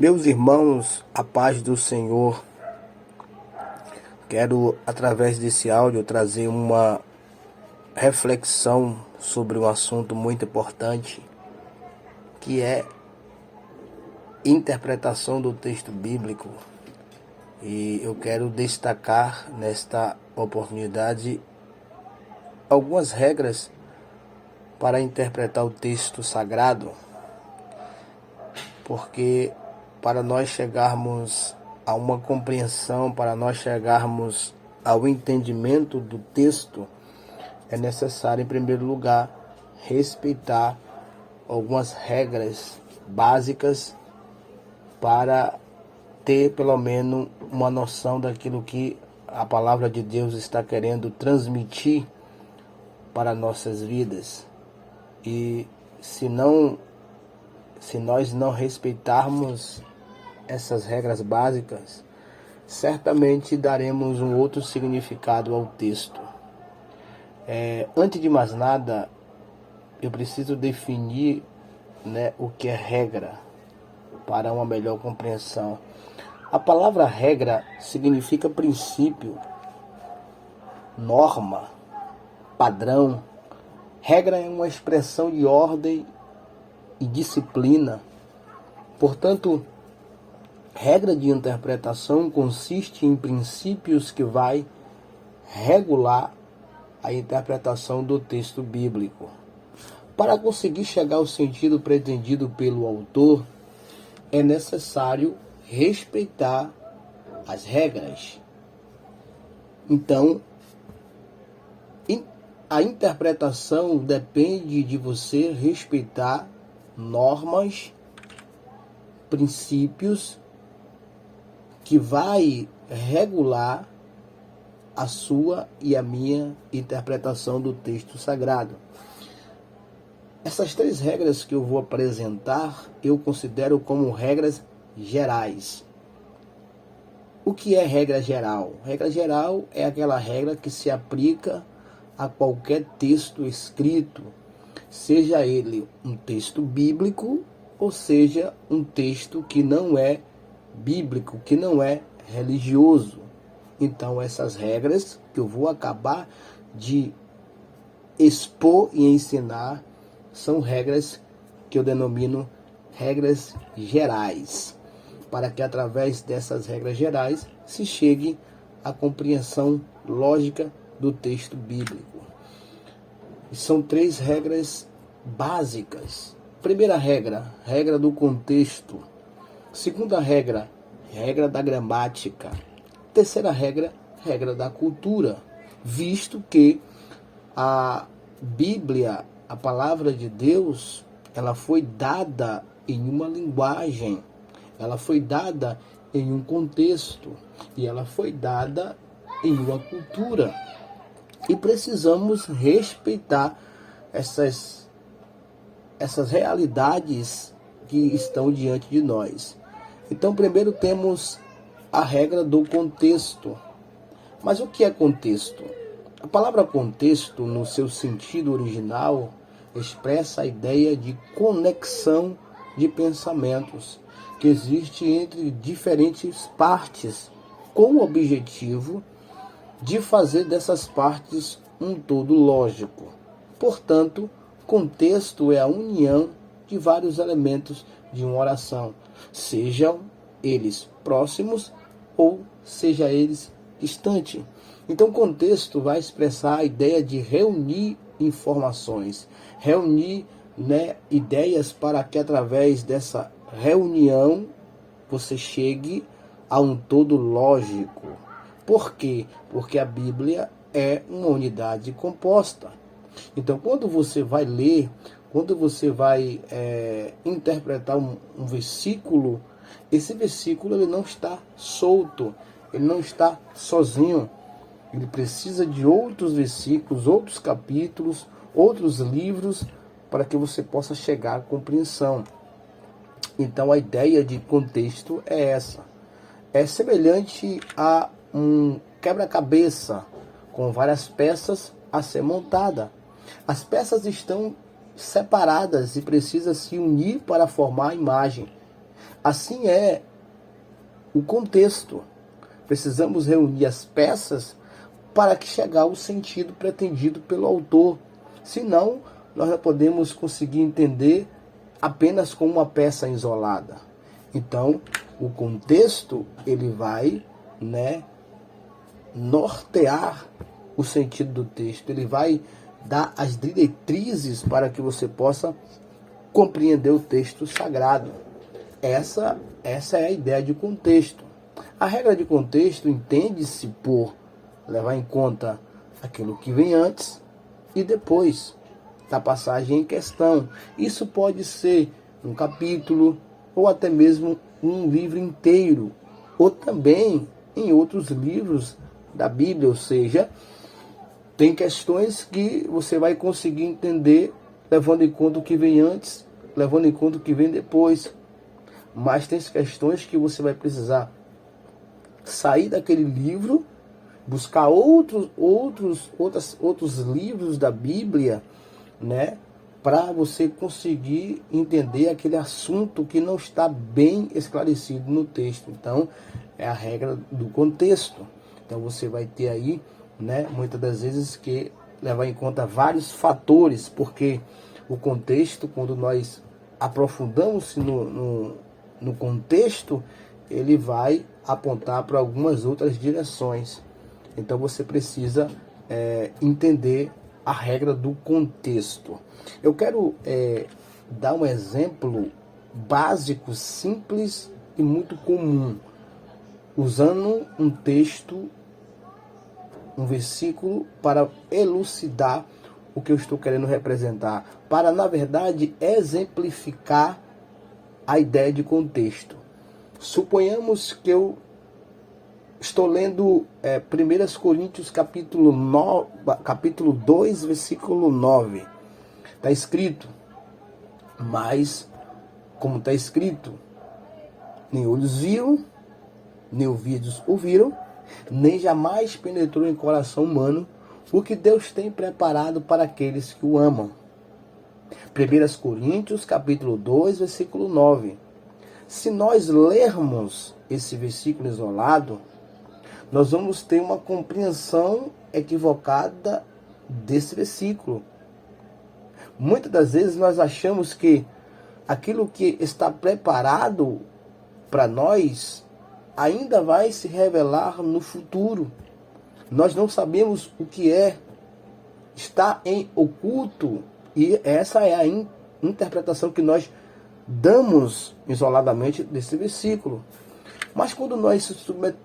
Meus irmãos, a paz do Senhor. Quero, através desse áudio, trazer uma reflexão sobre um assunto muito importante, que é interpretação do texto bíblico. E eu quero destacar nesta oportunidade algumas regras para interpretar o texto sagrado, porque para nós chegarmos a uma compreensão, para nós chegarmos ao entendimento do texto, é necessário, em primeiro lugar, respeitar algumas regras básicas para ter pelo menos uma noção daquilo que a palavra de Deus está querendo transmitir para nossas vidas. E se nós não respeitarmos essas regras básicas, certamente daremos um outro significado ao texto. Antes de mais nada, eu preciso definir, o que é regra para uma melhor compreensão. A palavra regra significa princípio, norma, padrão. Regra é uma expressão de ordem e disciplina. Portanto, regra de interpretação consiste em princípios que vai regular a interpretação do texto bíblico. Para conseguir chegar ao sentido pretendido pelo autor, é necessário respeitar as regras. Então, a interpretação depende de você respeitar normas, princípios que vai regular a sua e a minha interpretação do texto sagrado. Essas três regras que eu vou apresentar, eu considero como regras gerais. O que é regra geral? Regra geral é aquela regra que se aplica a qualquer texto escrito, seja ele um texto bíblico ou seja um texto que não é bíblico, que não é religioso. Então, essas regras que eu vou acabar de expor e ensinar são regras que eu denomino regras gerais, para que através dessas regras gerais se chegue à compreensão lógica do texto bíblico. E são três regras básicas. Primeira regra, regra do contexto. Segunda regra, regra da gramática. Terceira regra, regra da cultura, visto que a Bíblia, a palavra de Deus, ela foi dada em uma linguagem, ela foi dada em um contexto e ela foi dada em uma cultura. E precisamos respeitar essas realidades que estão diante de nós. Então, primeiro temos a regra do contexto. Mas o que é contexto? A palavra contexto, no seu sentido original, expressa a ideia de conexão de pensamentos que existe entre diferentes partes, com o objetivo de fazer dessas partes um todo lógico. Portanto, contexto é a união de vários elementos de uma oração, sejam eles próximos ou seja eles distantes. Então, contexto vai expressar a ideia de reunir informações, reunir ideias para que através dessa reunião você chegue a um todo lógico. Por quê? Porque a Bíblia é uma unidade composta. Então, quando você vai ler, quando você vai interpretar um versículo, esse versículo ele não está solto, ele não está sozinho. Ele precisa de outros versículos, outros capítulos, outros livros, para que você possa chegar à compreensão. Então, a ideia de contexto é essa. É semelhante a um quebra-cabeça com várias peças a ser montada. As peças estão separadas e precisam se unir para formar a imagem. Assim é o contexto. Precisamos reunir as peças para que chegar ao sentido pretendido pelo autor. Senão, nós não podemos conseguir entender apenas com uma peça isolada. Então, o contexto, ele vai, nortear o sentido do texto. Ele vai dar as diretrizes para que você possa compreender o texto sagrado. Essa é a ideia de contexto. A regra de contexto entende-se por levar em conta aquilo que vem antes e depois da passagem em questão. Isso pode ser um capítulo ou até mesmo um livro inteiro, ou também em outros livros da Bíblia, ou seja, tem questões que você vai conseguir entender levando em conta o que vem antes, levando em conta o que vem depois. Mas tem questões que você vai precisar sair daquele livro, buscar outros livros da Bíblia, para você conseguir entender aquele assunto que não está bem esclarecido no texto. Então, é a regra do contexto. Então, você vai ter aí, muitas das vezes, que levar em conta vários fatores, porque o contexto, quando nós aprofundamos no contexto, ele vai apontar para algumas outras direções. Então você precisa entender a regra do contexto. Eu quero dar um exemplo básico, simples e muito comum, usando um texto, um versículo, para elucidar o que eu estou querendo representar, para, na verdade, exemplificar a ideia de contexto. Suponhamos que eu estou lendo 1 Coríntios capítulo 2, versículo 9. Está escrito, mas, como está escrito, nem olhos viram, nem ouvidos ouviram, nem jamais penetrou em coração humano o que Deus tem preparado para aqueles que o amam. 1 Coríntios capítulo 2, versículo 9. Se nós lermos esse versículo isolado, nós vamos ter uma compreensão equivocada desse versículo. Muitas das vezes nós achamos que aquilo que está preparado para nós ainda vai se revelar no futuro. Nós não sabemos o que está em oculto, e essa é a interpretação que nós damos isoladamente desse versículo. Mas quando nós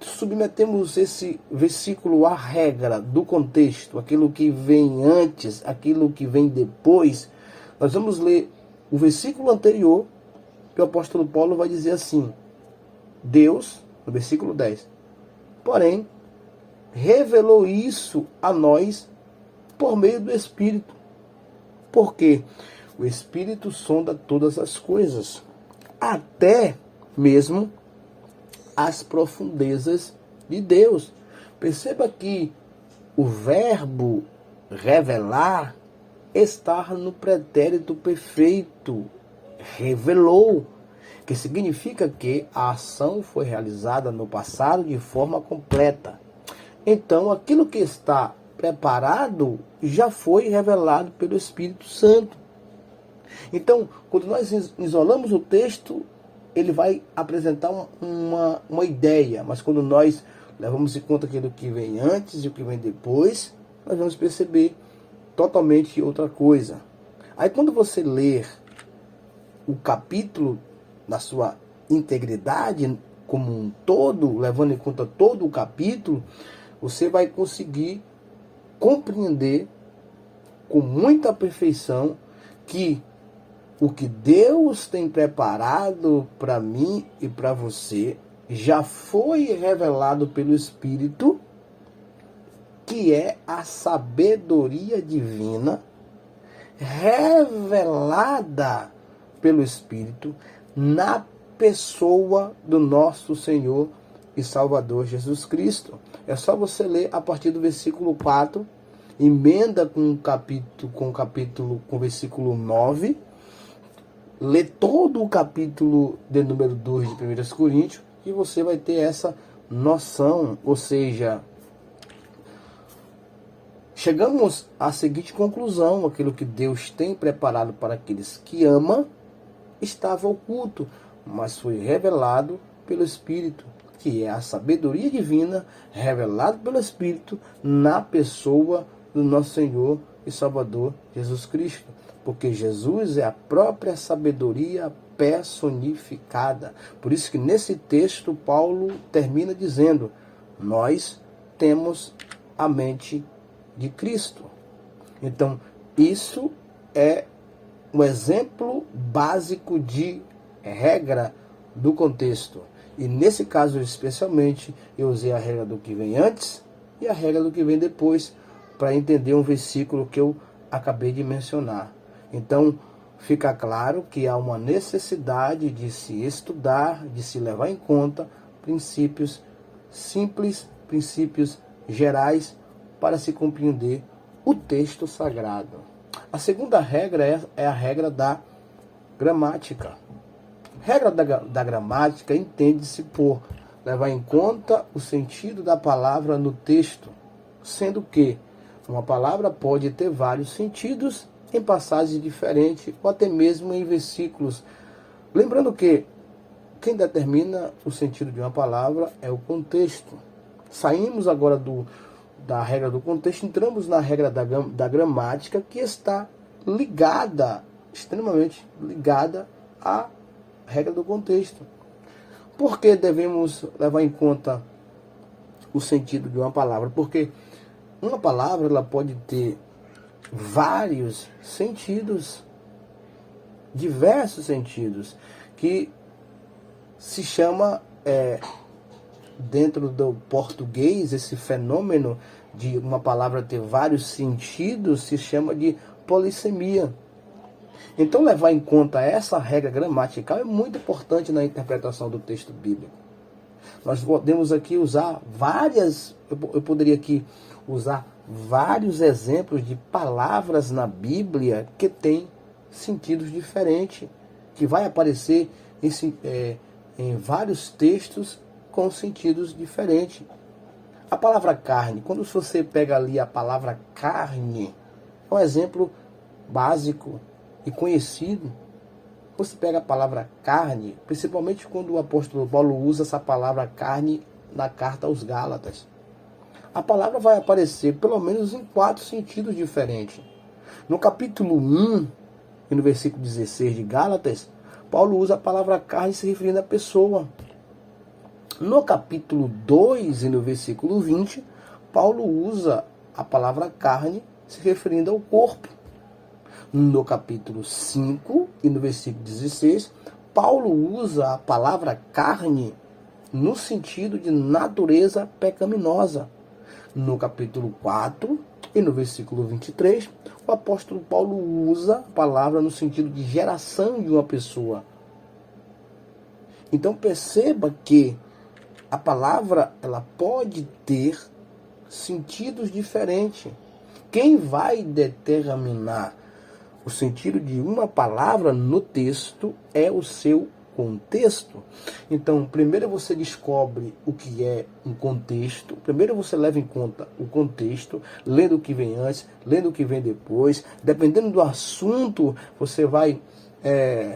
submetemos esse versículo à regra do contexto, aquilo que vem antes, aquilo que vem depois, nós vamos ler o versículo anterior, que o apóstolo Paulo vai dizer assim: Deus, no versículo 10, porém, revelou isso a nós por meio do Espírito. Porque o Espírito sonda todas as coisas, até mesmo as profundezas de Deus. Perceba que o verbo revelar está no pretérito perfeito, revelou, que significa que a ação foi realizada no passado de forma completa. Então, aquilo que está preparado já foi revelado pelo Espírito Santo. Então, quando nós isolamos o texto, ele vai apresentar uma ideia, mas quando nós levamos em conta aquilo que vem antes e o que vem depois, nós vamos perceber totalmente outra coisa. Aí quando você ler o capítulo na sua integridade, como um todo, levando em conta todo o capítulo, você vai conseguir compreender com muita perfeição que o que Deus tem preparado para mim e para você já foi revelado pelo Espírito, que é a sabedoria divina revelada pelo Espírito na pessoa do nosso Senhor e Salvador Jesus Cristo. É só você ler a partir do versículo 4, emenda com o versículo 9, lê todo o capítulo de número 2 de 1 Coríntios e você vai ter essa noção, ou seja, chegamos à seguinte conclusão: aquilo que Deus tem preparado para aqueles que amam estava oculto, mas foi revelado pelo Espírito, que é a sabedoria divina revelada pelo Espírito na pessoa do nosso Senhor e Salvador Jesus Cristo. Porque Jesus é a própria sabedoria personificada. Por isso que nesse texto Paulo termina dizendo: nós temos a mente de Cristo. Então, isso é um exemplo básico de regra do contexto. E nesse caso especialmente, eu usei a regra do que vem antes e a regra do que vem depois, para entender um versículo que eu acabei de mencionar. Então, fica claro que há uma necessidade de se estudar, de se levar em conta princípios simples, princípios gerais, para se compreender o texto sagrado. A segunda regra é a regra da gramática. Regra da gramática entende-se por levar em conta o sentido da palavra no texto, sendo que uma palavra pode ter vários sentidos em passagens diferentes ou até mesmo em versículos. Lembrando que quem determina o sentido de uma palavra é o contexto. Saímos agora da regra do contexto, entramos na regra da gramática, que está ligada, extremamente ligada à regra do contexto. Por que devemos levar em conta o sentido de uma palavra? Porque uma palavra ela pode ter vários sentidos, diversos sentidos, que se chama, dentro do português, esse fenômeno de uma palavra ter vários sentidos se chama de polissemia. Então, levar em conta essa regra gramatical é muito importante na interpretação do texto bíblico. Nós podemos aqui usar eu poderia aqui usar vários exemplos de palavras na Bíblia que têm sentidos diferentes, que vai aparecer em vários textos com sentidos diferentes. A palavra carne, quando você pega ali a palavra carne, é um exemplo básico e conhecido. Você pega a palavra carne, principalmente quando o apóstolo Paulo usa essa palavra carne na carta aos Gálatas. A palavra vai aparecer pelo menos em 4 sentidos diferentes. No capítulo 1, e no versículo 16 de Gálatas, Paulo usa a palavra carne se referindo à pessoa. No capítulo 2 e no versículo 20, Paulo usa a palavra carne se referindo ao corpo. No capítulo 5 e no versículo 16, Paulo usa a palavra carne no sentido de natureza pecaminosa. No capítulo 4 e no versículo 23, o apóstolo Paulo usa a palavra no sentido de geração de uma pessoa. Então perceba que a palavra ela pode ter sentidos diferentes. Quem vai determinar o sentido de uma palavra no texto é o seu contexto. Então, primeiro você descobre o que é um contexto. Primeiro você leva em conta o contexto, lendo o que vem antes, lendo o que vem depois. Dependendo do assunto, você vai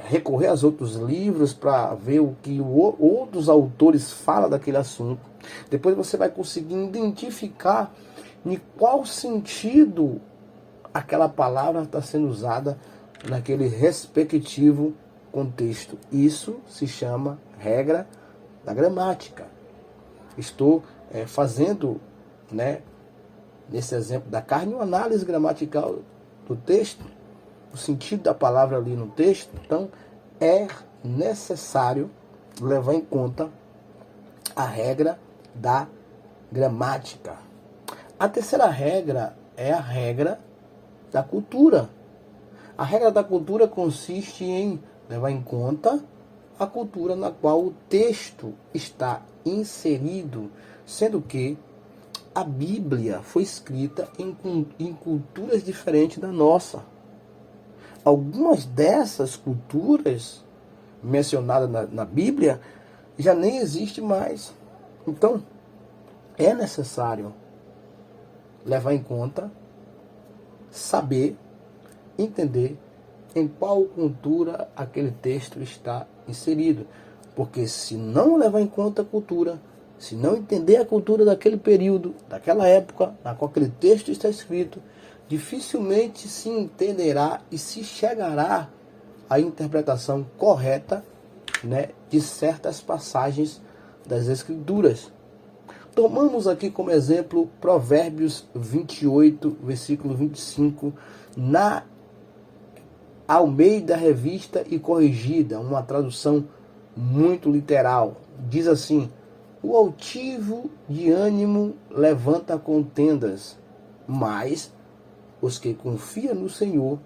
recorrer aos outros livros para ver o que outros autores falam daquele assunto. Depois você vai conseguir identificar em qual sentido aquela palavra está sendo usada naquele respectivo contexto. Isso se chama regra da gramática. Estou fazendo, nesse exemplo da carne, uma análise gramatical do texto, o sentido da palavra ali no texto. Então, é necessário levar em conta a regra da gramática. A terceira regra é a regra da cultura. A regra da cultura consiste em levar em conta a cultura na qual o texto está inserido, sendo que a Bíblia foi escrita em culturas diferentes da nossa. algumas dessas culturas mencionadas na Bíblia já nem existe mais. Então, é necessário levar em conta, saber, entender em qual cultura aquele texto está inserido. Porque se não levar em conta a cultura, se não entender a cultura daquele período, daquela época na qual aquele texto está escrito, dificilmente se entenderá e se chegará à interpretação correta, né, de certas passagens das Escrituras. Tomamos aqui como exemplo Provérbios 28, versículo 25, na Almeida Revista e Corrigida, uma tradução muito literal. Diz assim: o altivo de ânimo levanta contendas, mas os que confiam no Senhor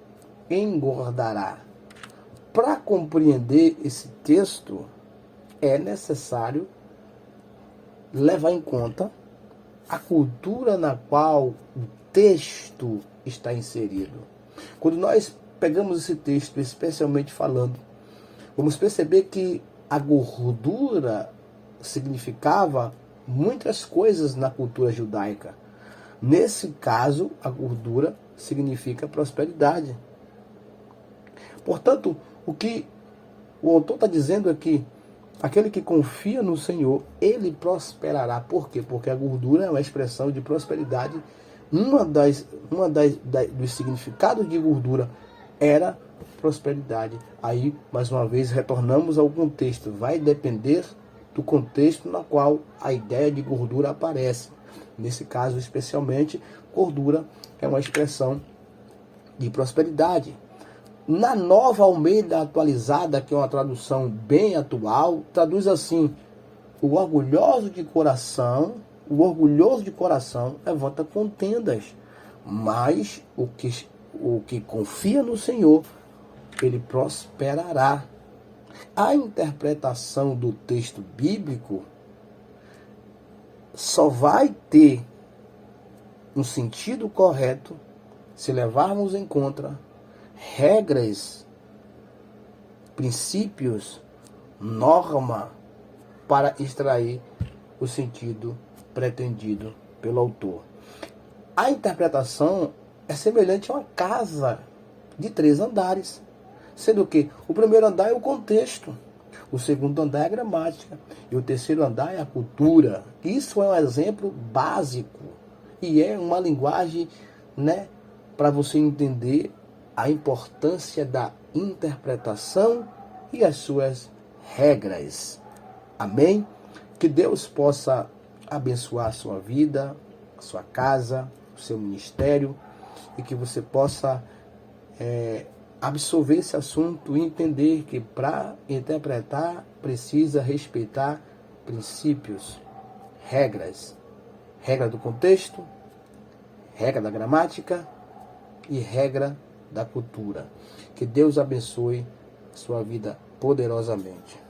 engordará. Para compreender esse texto, é necessário levar em conta a cultura na qual o texto está inserido. Quando nós pegamos esse texto, especialmente falando, vamos perceber que a gordura significava muitas coisas na cultura judaica. Nesse caso, a gordura significa prosperidade. Portanto, o que o autor está dizendo é que aquele que confia no Senhor, ele prosperará. Por quê? Porque a gordura é uma expressão de prosperidade. Dos significados de gordura era prosperidade. Aí, mais uma vez, retornamos ao contexto. Vai depender do contexto na qual a ideia de gordura aparece. Nesse caso, especialmente, gordura é uma expressão de prosperidade. Na Nova Almeida Atualizada, que é uma tradução bem atual, traduz assim: o orgulhoso de coração levanta contendas, mas o que confia no Senhor, ele prosperará. A interpretação do texto bíblico só vai ter um sentido correto se levarmos em conta regras, princípios, norma para extrair o sentido pretendido pelo autor. A interpretação é semelhante a uma casa de 3 andares, sendo que o primeiro andar é o contexto, o segundo andar é a gramática e o terceiro andar é a cultura. Isso é um exemplo básico e é uma linguagem, né, para você entender a importância da interpretação e as suas regras. Amém? Que Deus possa abençoar a sua vida, a sua casa, o seu ministério, e que você possa absorver esse assunto e entender que para interpretar precisa respeitar princípios, regras. Regra do contexto, regra da gramática e regra da cultura. Que Deus abençoe a sua vida poderosamente.